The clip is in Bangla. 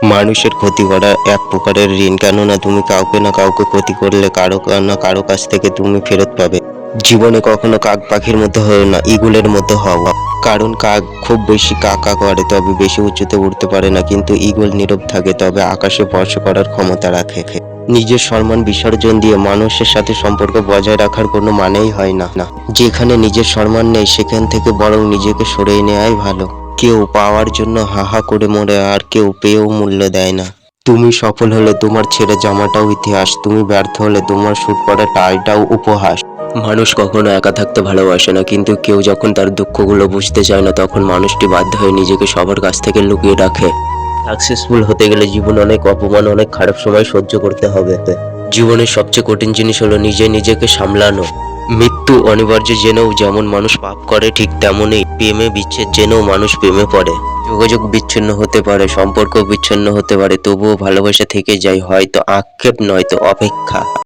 মানুষের ক্ষতি করা এক প্রকারের ঋণ, কেননা তুমি কাউকে না কাউকে ক্ষতি করলে কারো না কারো কাছ থেকে তুমি ফেরত পাবে। জীবনে কখনো কাক পাখির মতো হও না, ঈগলের মতো হও। কারণ কাক খুব বেশি কা কা করে, তবে বেশি উঁচুতে উঠতে পারে না, কিন্তু ঈগল নীরব থাকে, তবে আকাশে স্পর্শ করার ক্ষমতা রাখে। নিজের সম্মান বিসর্জন দিয়ে মানুষের সাথে সম্পর্ক বজায় রাখার কোনো মানেই হয় না। যেখানে নিজের সম্মান নেই সেখান থেকে বরং নিজেকে সরিয়ে নেওয়াই ভালো। কেউ পাওয়ার জন্য হাহা করে মরে, আর কেউ পেয়েও মূল্য দেয় না। তুমি সফল হলে তোমার ছেঁড়া জামাটাও ইতিহাস, তুমি ব্যর্থ হলে তোমার স্যুট পরা টাইটাও উপহাস। মানুষ কখনো একা থাকতে ভালোবাসে না, কিন্তু কেউ যখন তার দুঃখগুলো বুঝতে চায় না, তখন মানুষটি বাধ্য হয়ে নিজেকে সবার কাছ থেকে লুকিয়ে রাখে। সাকসেসফুল হতে গেলে জীবনে অনেক অপমান, অনেক খারাপ সময় সহ্য করতে হবে। জীবনের সবচেয়ে কঠিন জিনিস হলো নিজেকে সামলানো। মৃত্যু অনিবার্য জেনেও যেমন মানুষ পাপ করে, ঠিক তেমনই প্রেমে বিচ্ছেদ জেনেও মানুষ প্রেমে পড়ে। যোগাযোগ বিচ্ছিন্ন হতে পারে, সম্পর্ক বিচ্ছিন্ন হতে পারে, তবুও ভালোবাসা থেকে যায়, হয়তো আক্ষেপ নয়তো অপেক্ষা।